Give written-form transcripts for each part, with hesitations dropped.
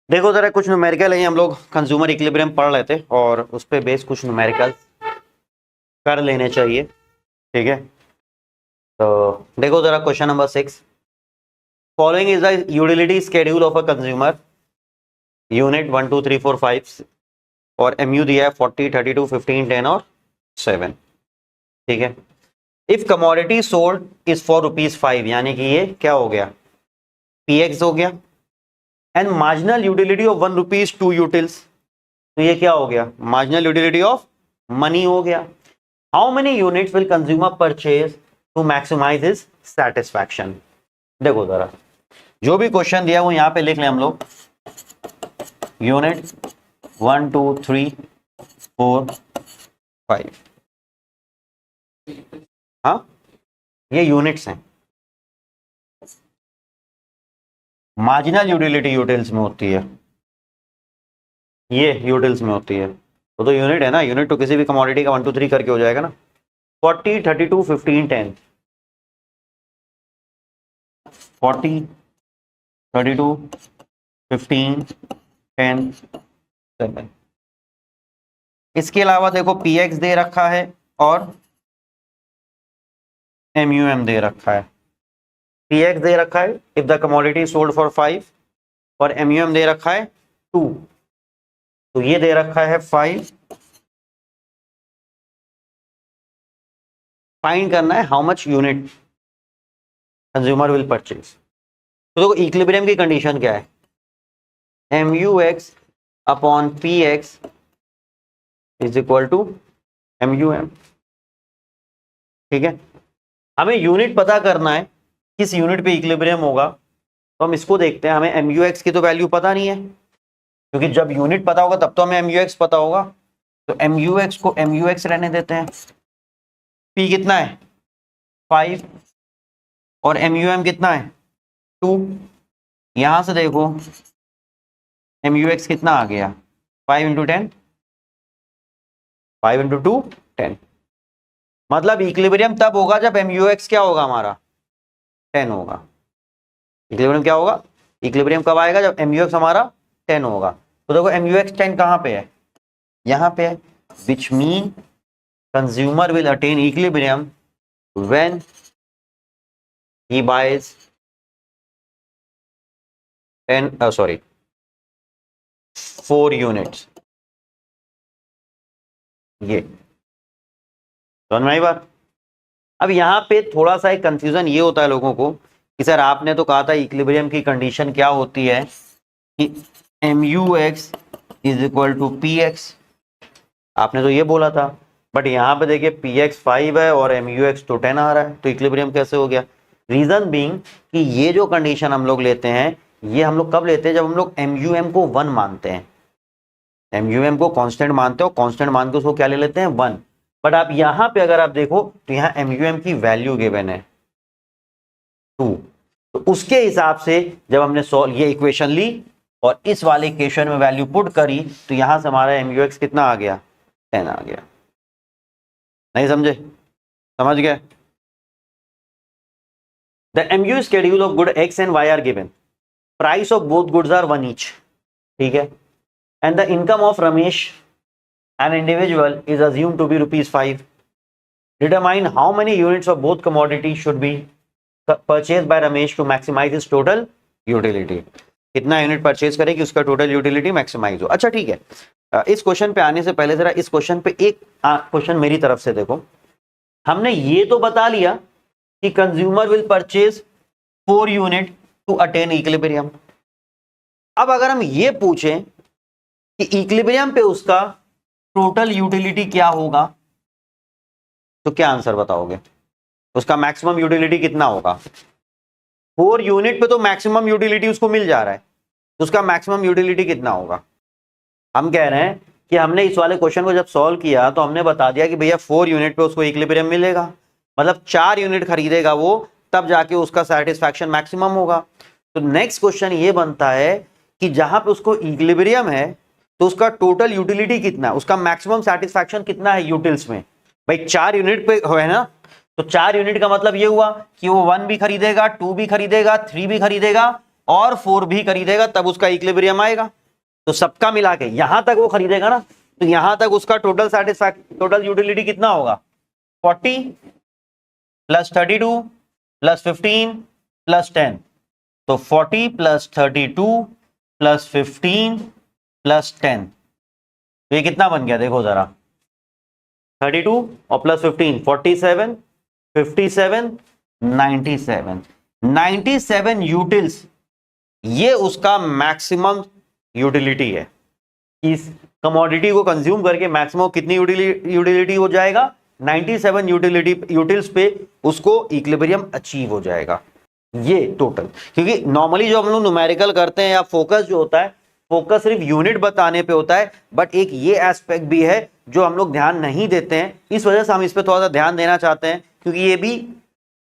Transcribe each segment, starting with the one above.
देखो जरा कुछ न्यूमेरिकल है, हम लोग कंज्यूमर इक्विलिब्रियम पढ़ रहे थे और उस पे बेस कुछ न्यूमेरिकल कर लेने चाहिए। ठीक है, तो देखो जरा question number 6, following is the utility schedule of a consumer unit 1 2 3 4 5 और एमयू दिया है 40 32 15 10 और 7। ठीक है, if commodity sold is for ₹5, यानी कि ये क्या हो गया, पीएक्स हो गया, and marginal utility of ₹1 2 utils, तो ये क्या हो गया, मार्जिनल यूटिलिटी ऑफ मनी हो गया। How many units will consumer purchase to maximise his satisfaction. देखो जरा जो भी क्वेश्चन दिया वो यहां पे लिख लें हम लोग, यूनिट 1 2 3 4 5। हाँ, ये यूनिट्स हैं। मार्जिनल यूटिलिटी यूटिल्स में होती है, ये यूटिल्स में होती है, तो यूनिट है ना, यूनिट तो किसी भी कमोडिटी का 1 2 3 करके हो जाएगा ना। 40 32 15 10, 40 32 15 10 7। इसके अलावा देखो पीएक्स दे रखा है और एमयूएम दे रखा है। पीएक्स दे रखा है if the commodity sold for 5 और एमयूएम दे रखा है 2, तो ये दे रखा है 5। फाइंड करना है how much unit consumer will purchase. तो देखो इक्विलिब्रियम की कंडीशन क्या है, MUX upon PX is equal to MUM। ठीक है, हमें यूनिट पता करना है, किस यूनिट पे इक्विलिब्रियम होगा, तो हम इसको देखते हैं। हमें MUX की तो वैल्यू पता नहीं है, क्योंकि जब यूनिट पता होगा तब तो हमें MUX पता होगा, तो MUX को MUX रहने देते हैं। P कितना है 5 और MUM कितना है 2। यहां से देखो MUX कितना आ गया, 5 इंटू 10, 5 इंटू 2 10। मतलब इक्विलिब्रियम तब होगा जब MUX क्या होगा, हमारा 10 होगा। इक्विलिब्रियम क्या होगा, इक्विलिब्रियम कब आएगा, जब MUX हमारा 10 होगा। तो देखो MUX 10 कहां पे है, यहां पे है, which mean consumer will attain equilibrium when he buys 4 units. ये समझ में आई बात। अब यहाँ पे थोड़ा सा एक कंफ्यूजन ये होता है लोगों को कि सर आपने तो कहा था इक्विलिब्रियम की कंडीशन क्या होती है कि MUX is equal to PX, आपने तो ये बोला था, बट यहाँ पे देखिए PX 5 है और MUX तो 10 आ रहा है, तो इक्विलिब्रियम कैसे हो गया। रीजन बीइंग कि ये जो कंडीशन हम लोग लेते हैं, ये हम लोग कब लेते हैं, जब हम लोग MUM को 1 मानते हैं। MUM को कांस्टेंट मानते हो, कांस्टेंट मान के उसको क्या ले लेते हैं 1। बट आप यहां पे अगर आप देखो तो यहाँ MUM की वैल्यू गिवन है 2, तो उसके हिसाब से जब हमने सॉल्व ये इक्वेशन ली और इस वाले इक्वेशन में वैल्यू पुट करी, तो यहां से हमारा MUX कितना आ गया, 10 आ गया। नहीं समझे, समझ गए। The MU schedule of good X and Y are given, price of both goods are 1 each, ठीक है, and the income of Ramesh an individual is assumed to be ₹5. Determine how many units of both commodities should be purchased by Ramesh to maximize his total utility। कितना unit purchase करे कि उसका total utility maximise हो। अच्छा ठीक है, इस question पे आने से पहले जरा इस क्वेश्चन पे एक क्वेश्चन मेरी तरफ से देखो। हमने ये तो बता लिया कि consumer will purchase 4 unit to attain equilibrium. अब अगर हम ये पूछें कि इक्विलिब्रियम पे उसका टोटल यूटिलिटी क्या होगा, तो क्या आंसर बताओगे, उसका मैक्सिमम यूटिलिटी कितना होगा। 4 यूनिट पे तो मैक्सिमम यूटिलिटी उसको मिल जा रहा है, तो उसका मैक्सिमम यूटिलिटी कितना होगा। हम कह रहे हैं कि हमने इस वाले क्वेश्चन को जब सॉल्व किया तो हमने बता दिया कि भैया 4 यूनिट पे उसको इक्विलिब्रियम मिलेगा, मतलब 4 यूनिट खरीदेगा वो, तब जाके उसका सेटिस्फैक्शन मैक्सिमम होगा। तो नेक्स्ट क्वेश्चन ये बनता है कि जहां पे उसको इक्विलिब्रियम है तो उसका टोटल यूटिलिटी कितना है, उसका मैक्सिमम सेटिस्फैक्शन कितना है यूटिल्स में। भाई 4 यूनिट पे है ना, तो 4 यूनिट का मतलब ये हुआ कि वो 1 भी खरीदेगा, 2 भी खरीदेगा, 3 भी खरीदेगा और 4 भी खरीदेगा तब उसका इक्विलिब्रियम आएगा। तो सबका मिला के यहां तक वो खरीदेगा ना, तो यहां तक उसका टोटल यूटिलिटी कितना होगा, 40 प्लस 32 प्लस 15 प्लस 10। तो 40 प्लस 32 प्लस 15 प्लस 10, तो ये कितना बन गया देखो जरा, 32 और प्लस 15 47 57 97 97 यूटिल्स, ये उसका मैक्सिमम यूटिलिटी है। इस कमोडिटी को कंज्यूम करके मैक्सिमम कितनी यूटिलिटी हो जाएगा, 97 यूटिल्स पे उसको इक्विलिब्रियम अचीव हो जाएगा, ये टोटल। क्योंकि नॉर्मली जो हम लोग न्यूमेरिकल करते हैं या फोकस जो होता है, फोकस सिर्फ यूनिट बताने पे होता है, बट एक ये एस्पेक्ट भी है जो हम लोग ध्यान नहीं देते हैं। इस वजह से हम इस पे थोड़ा सा ध्यान देना चाहते हैं, क्योंकि ये भी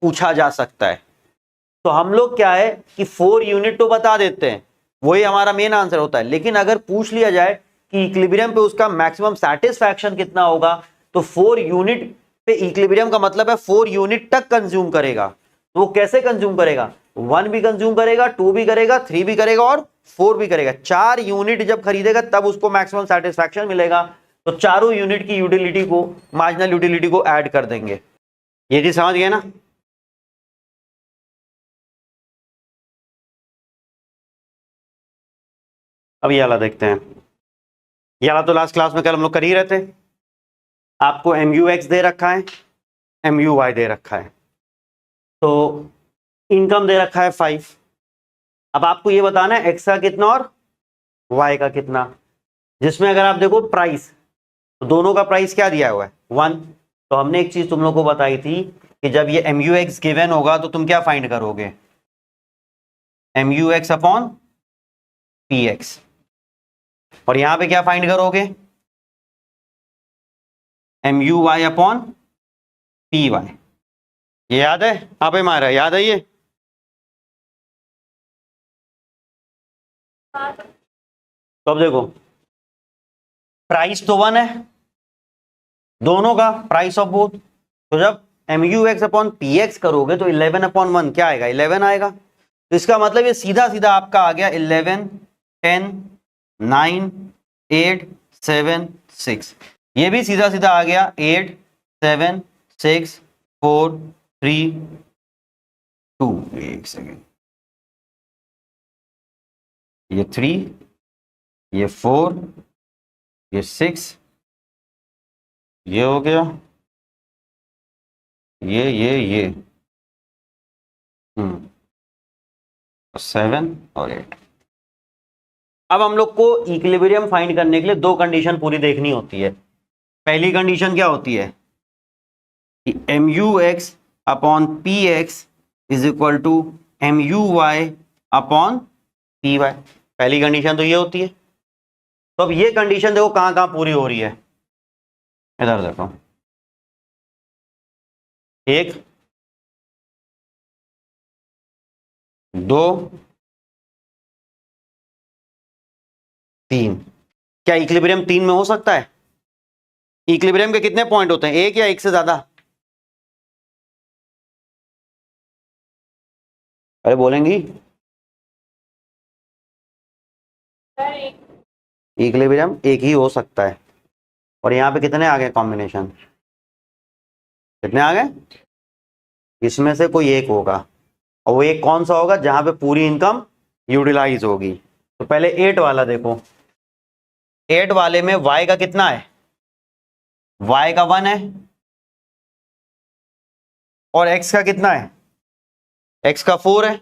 पूछा जा सकता है। तो हम लोग क्या है कि 4 यूनिट तो बता देते हैं, वही हमारा मेन आंसर होता है। लेकिन अगर पूछ लिया जाए कि इक्विलिब्रियम पे उसका मैक्सिमम सेटिस्फैक्शन कितना होगा, तो 4 यूनिट पे इक्विलिब्रियम का मतलब है 4 यूनिट तक कंज्यूम करेगा। तो वो कैसे कंज्यूम करेगा, 1 भी कंज्यूम करेगा, 2 भी करेगा, 3 भी करेगा और 4 भी करेगा। 4 यूनिट जब खरीदेगा तब उसको मैक्सिमम सेटिस्फैक्शन मिलेगा। तो चारों यूनिट की यूटिलिटी को, मार्जिनल यूटिलिटी को ऐड कर देंगे। ये चीज समझ गए ना। अब ये वाला देखते हैं। ये वाला तो लास्ट क्लास में कल हम लोग कर ही रहे थे। आपको MUX दे रखा है, MUY दे रखा है, तो इनकम दे रखा है 5। अब आपको ये बताना है एक्स का कितना और वाई का कितना, जिसमें अगर आप देखो प्राइस, तो दोनों का प्राइस क्या दिया हुआ है 1। तो हमने एक चीज तुम लोग को बताई थी कि जब ये MUX गिवन होगा तो तुम क्या फाइंड करोगे, MUX अपॉन PX, और यहां पे क्या फाइंड करोगे, MUY अपॉन PY। ये याद है आप हमारा, याद है ये। तो अब देखो प्राइस तो 1 है दोनों का, प्राइस ऑफ बोथ। तो जब MUX अपॉन PX करोगे तो 11 अपॉन 1 क्या आएगा, 11 आएगा। तो इसका मतलब ये सीधा सीधा आपका आ गया 11 10 9 8 7 6। ये भी सीधा सीधा आ गया 8 7 6 4 3 2। एक सेकेंड, ये 3, ये 4, ये 6, ये हो गया, ये 7 और 8। अब हम लोग को इक्विलिब्रियम फाइंड करने के लिए 2 कंडीशन पूरी देखनी होती है। पहली कंडीशन क्या होती है कि MUX upon PX is equal to MUY upon PY। पहली कंडीशन तो ये होती है। तो अब ये कंडीशन देखो कहां कहां पूरी हो रही है, इधर देखो, 1 2 3। क्या इक्विलिब्रियम 3 में हो सकता है? इक्विलिब्रियम के कितने पॉइंट होते हैं, एक या एक से ज्यादा? अरे बोलेंगी, इक्विलिब्रियम एक ही हो सकता है। और यहां पे कितने आ गए कॉम्बिनेशन, कितने आ गए, इसमें से कोई एक होगा, और वो एक कौन सा होगा, जहां पे पूरी इनकम यूटिलाइज होगी। तो पहले 8 वाला देखो, 8 वाले में y का कितना है, y का 1 है, और x का कितना है, x का 4 है,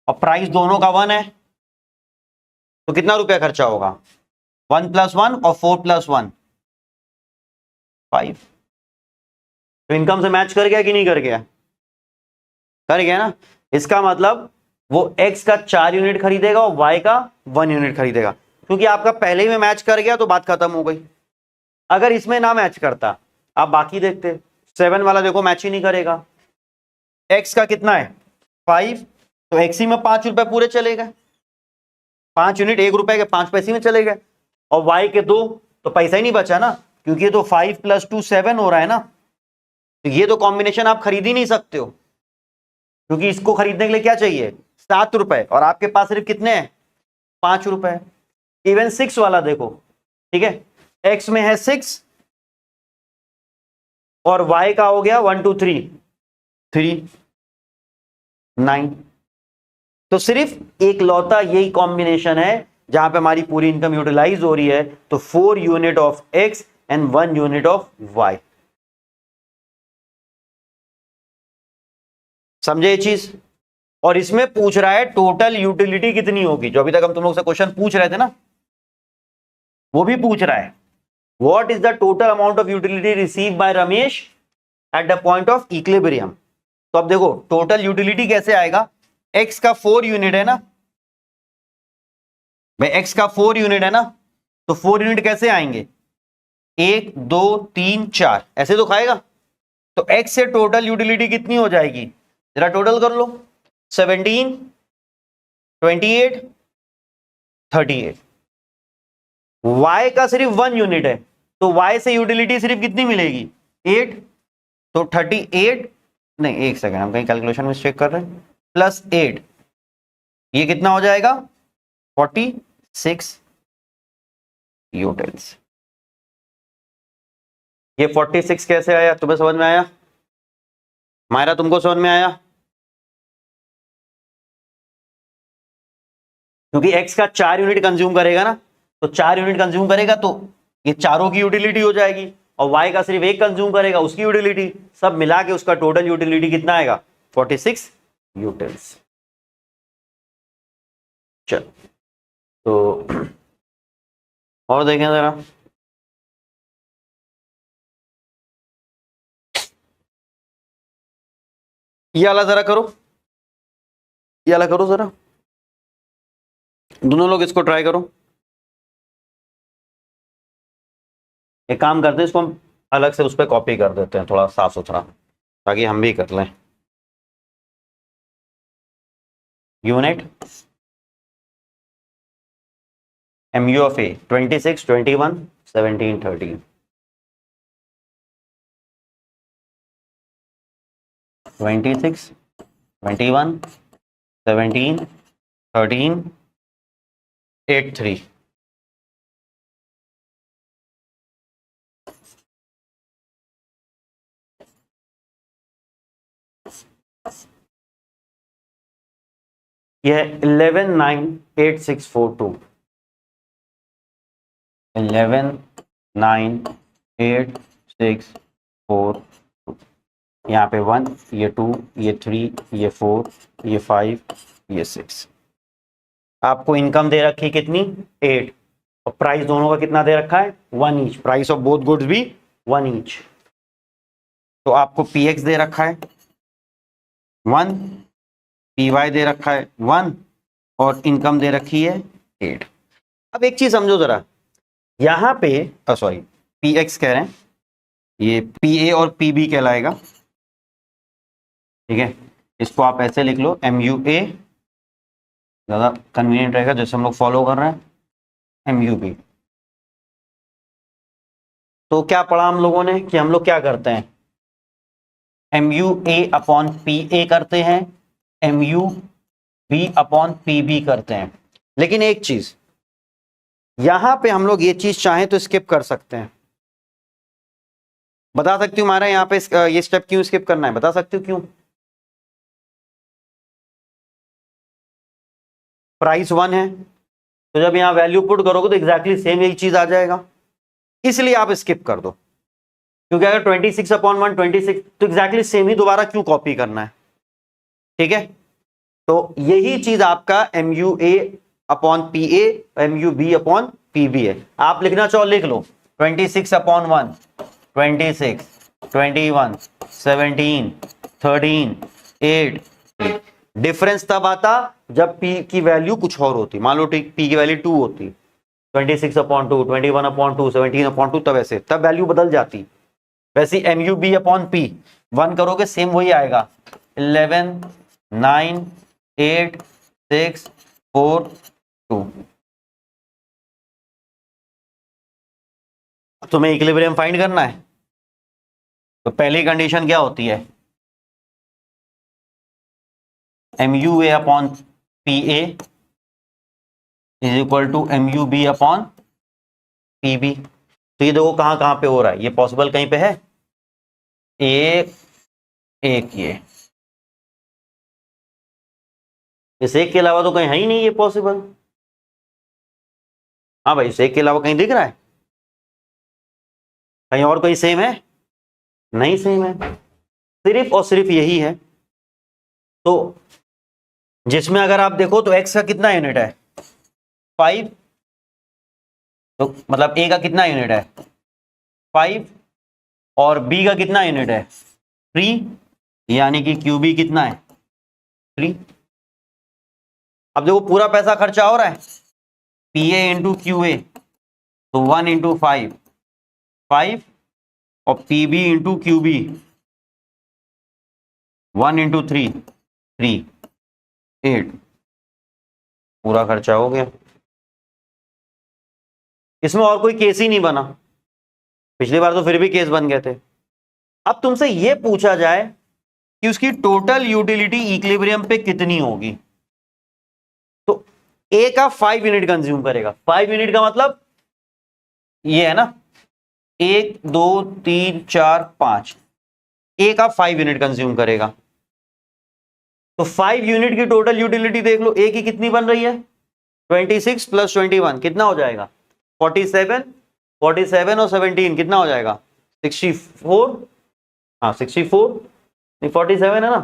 और प्राइस दोनों का 1 है। तो कितना रुपया खर्चा होगा, 1 + 1 और 4 + 1 5। तो इनकम से मैच कर गया कि नहीं कर गया, कर गया ना। इसका मतलब वो x का 4 यूनिट खरीदेगा और y का 1 यूनिट खरीदेगा। क्योंकि आपका पहले ही में मैच कर गया तो बात खत्म हो गई। अगर इसमें ना मैच करता, आप बाकी देखते, 7 वाला देखो मैच ही नहीं करेगा। x का कितना है 5, तो x ही में 5 रुपए पूरे चले गए, 5 यूनिट 1 रुपए के 5 पैसे में चले गए, और y के 2, तो पैसा ही नहीं बचा ना, क्योंकि ये तो 5 + 2 7 हो रहा है ना। तो ये तो कॉम्बिनेशन आप खरीद ही नहीं सकते हो। क्योंकि इसको खरीदने के लिए क्या चाहिए, 7 रुपए, और आपके पास सिर्फ कितने हैं, 5 रुपए। इवन 6 वाला देखो, ठीक है, एक्स में है 6 और वाई का हो गया 1 2 3 9। तो सिर्फ एक लौता यही कॉम्बिनेशन है जहां पे हमारी पूरी इनकम यूटिलाइज हो रही है। तो 4 unit of X and 1 unit of Y. समझे ये चीज? और इसमें पूछ रहा है टोटल यूटिलिटी कितनी होगी, जो अभी तक हम तुम लोग से क्वेश्चन पूछ रहे थे ना, वो भी पूछ रहा है what is the total amount of utility receive by Ramesh at the point of equilibrium. तो अब देखो टोटल यूटिलिटी कैसे आएगा, एक्स का 4 यूनिट है ना भाई, एक्स का 4 यूनिट है ना, तो 4 यूनिट कैसे आएंगे, 1 2 3 4 ऐसे तो खाएगा। तो एक्स से टोटल यूटिलिटी कितनी हो जाएगी, जरा टोटल कर लो, 17 28 38। वाई का सिर्फ 1 यूनिट है, तो वाई से यूटिलिटी सिर्फ कितनी मिलेगी, 8। तो 38, नहीं एक सेकेंड, हम कहीं कैलकुलेशन में चेक कर रहे हैं, प्लस 8, ये कितना हो जाएगा 46 यूटिल्स। ये 46 कैसे आया, तुम्हें समझ में आया, मायरा तुमको समझ में आया? क्योंकि x का 4 यूनिट कंज्यूम करेगा ना, तो 4 यूनिट कंज्यूम करेगा तो ये चारों की यूटिलिटी हो जाएगी, और y का सिर्फ एक कंज्यूम करेगा उसकी यूटिलिटी, सब मिला के उसका टोटल यूटिलिटी कितना आएगा, 46 यूटिल्स। चल तो और देखें जरा, ये वाला जरा करो, ये वाला करो जरा, दोनों लोग इसको ट्राई करो। एक काम करते हैं, इसको हम अलग से उस पर कॉपी कर देते हैं थोड़ा साफ सुथरा, ताकि हम भी कर लें। Unit MU of A 26 21 17 13 26 21 17 13 8 3। यह 11 9 8 6 4 2, 11 9 8 6 4 2, यहाँ पे 1, ये 2, ये 3, ये 4, ये 5, ये 6। आपको इनकम दे रखी कितनी, 8, और प्राइस दोनों का कितना दे रखा है, 1 each, price of both goods भी 1 ईच। तो आपको PX दे रखा है 1, PY दे रखा है 1, और इनकम दे रखी है 8। अब एक चीज समझो जरा, यहां पे सॉरी PX कह रहे हैं, ये PA और PB कहलाएगा, ठीक है, इसको आप ऐसे लिख लो MUA, ज्यादा कन्वीनियंट रहेगा जैसे हम लोग फॉलो कर रहे हैं, MUB। तो क्या पढ़ा हम लोगों ने कि हम लोग क्या करते हैं, MUA अपॉन PA करते हैं, MUB अपॉन PB करते हैं। लेकिन एक चीज यहां पे हम लोग ये चीज चाहें तो स्किप कर सकते हैं, बता सकती हूँ हमारा यहाँ पे ये स्टेप क्यों स्किप करना है, बता सकती हूँ क्यों? प्राइस 1 है, तो जब यहाँ वैल्यू पुट करोगे तो एग्जैक्टली सेम यही चीज आ जाएगा, इसलिए आप स्किप कर दो। क्योंकि अगर 26 अपॉन 1 26, तो एग्जैक्टली सेम ही दोबारा क्यों कॉपी करना है, ठीक है। तो यही चीज आपका MUA upon PA, MUB upon PB है। आप लिखना चाहो लिख लो, 26 अपॉन 1 26 21 17 13 8 3। डिफरेंस तब आता जब P की वैल्यू कुछ और होती, मान लो P की वैल्यू 2 होती, 26 अपॉन 2 21 अपॉन 2 17 अपॉन 2, तब ऐसे तब वैल्यू बदल जाती। वैसे MUB अपॉन P 1 करोगे सेम वही आएगा, 11 9 8 6 4 2। तुम्हें इक्विलिब्रियम फाइंड करना है, तो पहली कंडीशन क्या होती है, MUA upon PA is equal to MUB upon PB। तो ये देखो कहां कहां पे हो रहा है, ये पॉसिबल कहीं पे है, एक एक ये इस एक के अलावा तो कहीं है ही नहीं ये पॉसिबल। हाँ भाई, इस एक के अलावा कहीं दिख रहा है, कहीं और कोई सेम है, नहीं सेम है, सिर्फ और सिर्फ यही है। तो जिसमें अगर आप देखो तो x का कितना यूनिट है 5, तो मतलब a का कितना यूनिट है 5 और b का कितना यूनिट है 3, यानी कि QB कितना है 3। अब देखो पूरा पैसा खर्चा हो रहा है PA इंटू QA, तो 1 इंटू 5 5 और PB इंटू QB 1 इंटू 3 3 8, पूरा खर्चा हो गया। इसमें और कोई केस ही नहीं बना, पिछली बार तो फिर भी केस बन गए थे। अब तुमसे यह पूछा जाए कि उसकी टोटल यूटिलिटी इक्विलिब्रियम पे कितनी होगी, तो ए का 5 यूनिट कंज्यूम करेगा। 5 यूनिट का मतलब ये है ना 1 2 3 4 5, ए का 5 यूनिट कंज्यूम करेगा। तो 5 यूनिट की टोटल यूटिलिटी देख लो, ए की कितनी बन रही है 26 प्लस 21 कितना हो जाएगा 47, 47 और 17 कितना हो जाएगा 64, हाँ 64 नहीं 47 है ना,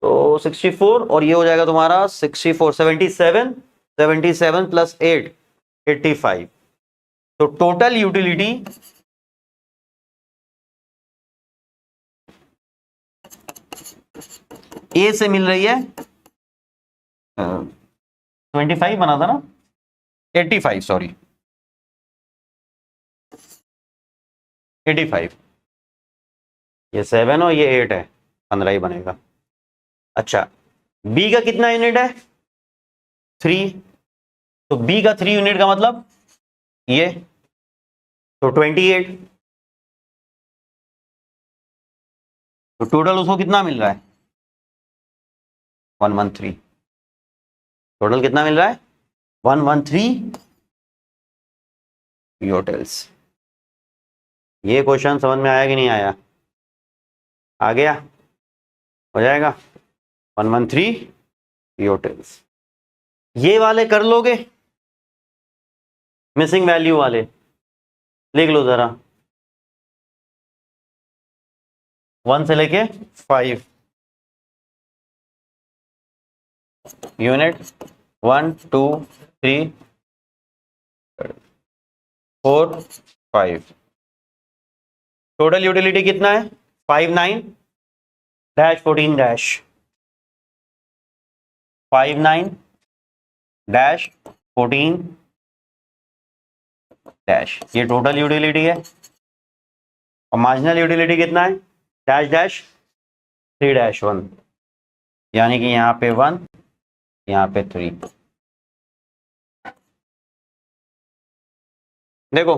तो 64 और ये हो जाएगा तुम्हारा 64 77 77 प्लस 8 85। तो टोटल यूटिलिटी ए से मिल रही है 25 बना था ना 85, सॉरी 85, ये 7 और ये 8 है 15 ही बनेगा। अच्छा बी का कितना यूनिट है 3, तो बी का 3 यूनिट का मतलब ये, तो 28, तो टोटल उसको कितना मिल रहा है 113, टोटल कितना मिल रहा है 113 होटल्स। ये क्वेश्चन समझ में आया कि नहीं आया, आ गया, हो जाएगा 113 होटल्स। ये वाले कर लोगे, मिसिंग वैल्यू वाले लिख लो जरा, 1 से लेके 5 यूनिट 1 2 3 4 5, टोटल यूटिलिटी कितना है 59 डैश 14 डैश 59 डैश 14 डैश, ये टोटल यूटिलिटी है। और मार्जिनल यूटिलिटी कितना है डैश डैश 3 डैश 1, यानी कि यहाँ पे 1 यहाँ पे 3। देखो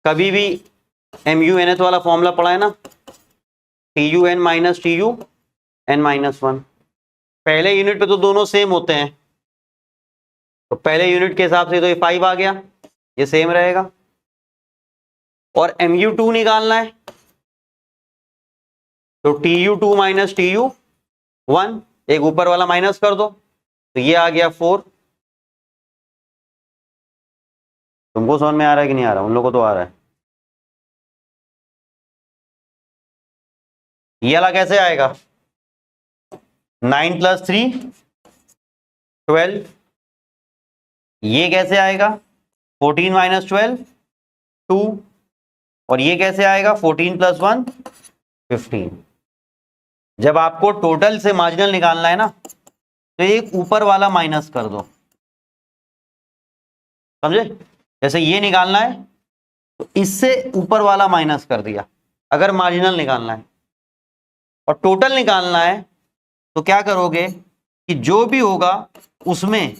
कभी भी MUNH वाला फॉर्मूला पढ़ा है ना, TUN माइनस TUN माइनस 1, पहले यूनिट पे तो दोनों सेम होते हैं, तो पहले यूनिट के हिसाब से तो ये 5 आ गया, ये सेम रहेगा। और MU2 निकालना है, तो TU2 माइनस TU1, एक ऊपर वाला माइनस कर दो, तो ये आ गया 4। तुमको समझ में आ रहा है कि नहीं आ रहा, उन लोगों को तो आ रहा है। ये वाला कैसे आएगा 9 प्लस 3 12, ये कैसे आएगा 14 माइनस 12 2, और ये कैसे आएगा 14 प्लस 1 15। जब आपको टोटल से मार्जिनल निकालना है ना, तो एक ऊपर वाला माइनस कर दो, समझे, जैसे ये निकालना है तो इससे ऊपर वाला माइनस कर दिया अगर मार्जिनल निकालना है। और टोटल निकालना है तो क्या करोगे कि जो भी होगा उसमें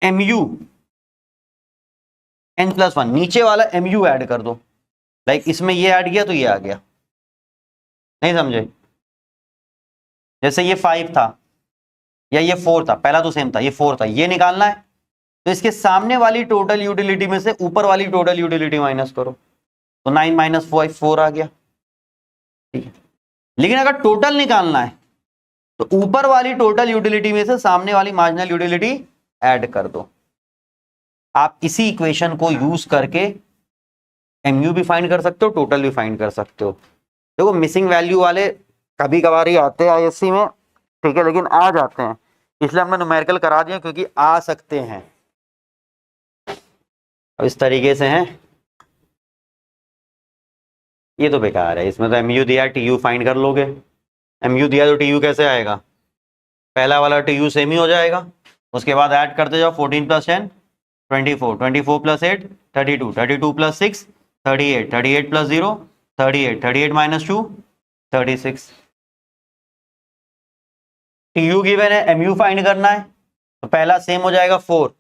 MU n प्लस 1 नीचे वाला MU ऐड कर दो, लाइक इसमें ये ऐड किया तो ये आ गया, नहीं समझे, जैसे ये 5 था या ये 4 था, पहला तो सेम था, ये 4 था, ये निकालना है। तो इसके सामने वाली टोटल यूटिलिटी में से ऊपर वाली टोटल यूटिलिटी माइनस करो, तो 9 माइनस 5 4 आ गया, ठीक है। लेकिन अगर टोटल निकालना है तो ऊपर वाली टोटल यूटिलिटी में से सामने वाली मार्जिनल यूटिलिटी ऐड कर दो। आप इसी इक्वेशन को यूज करके एमयू भी फाइंड कर सकते हो, टोटल भी फाइंड कर सकते हो। देखो मिसिंग वैल्यू वाले कभी कभार ही आते हैं आईएससी में, ठीक है, लेकिन आ जाते हैं, इसलिए हमने न्यूमेरिकल करा दिया क्योंकि आ सकते हैं। अब इस तरीके से हैं, ये तो बेकार है, इसमें तो एमयू दिया टीयू फाइंड कर लोगे। एमयू दिया तो टीयू कैसे आएगा, पहला वाला टीयू सेम ही हो जाएगा, उसके बाद ऐड करते जाओ 14 + 10 24, 24 + 8 32, 32 + 6 38, 38 + 0 38, 38 - 2 36। टीयू गिवन है, एमयू फाइंड करना है, तो पहला सेम हो जाएगा 4।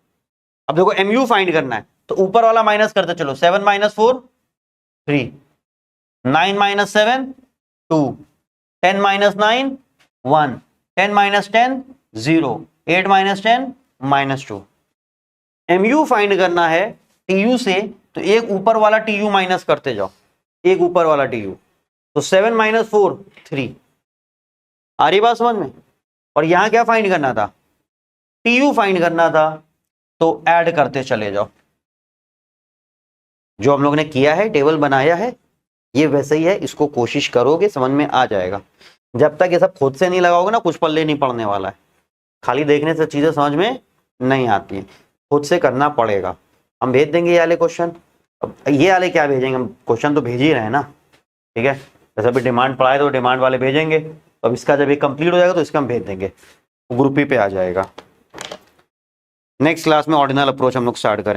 अब देखो एमयू फाइंड करना है तो ऊपर वाला माइनस करते चलो, 7 - 4 3, 9 - 7 2, 10 - 9 1, 10 - 10 0, 8 - 10 -2। एमयू फाइंड करना है टीयू से, तो एक ऊपर वाला टीयू माइनस करते जाओ, एक ऊपर वाला टीयू, तो 7 - 4 3। आ रही बात समझ में? और यहां क्या फाइंड करना था, टीयू फाइंड करना था, तो ऐड करते चले जाओ। जो हम लोग ने किया है, टेबल बनाया है, ये वैसे ही है, इसको कोशिश करोगे समझ में आ जाएगा। जब तक ये सब खुद से नहीं लगाओगे ना, कुछ पल्ले नहीं पड़ने वाला है। खाली देखने से चीजें समझ में नहीं आती है, खुद से करना पड़ेगा। हम भेज देंगे ये वाले क्वेश्चन, अब ये वाले क्या भेजेंगे, हम क्वेश्चन तो भेज ही रहे हैं ना, ठीक है। जैसे अभी डिमांड पढ़ाए तो डिमांड वाले भेजेंगे, अब इसका जब ये कंप्लीट हो जाएगा तो इसका हम भेज देंगे, ग्रुप ही पे आ जाएगा। नेक्स्ट क्लास में ऑर्डिनल अप्रोच हम लोग स्टार्ट करेंगे।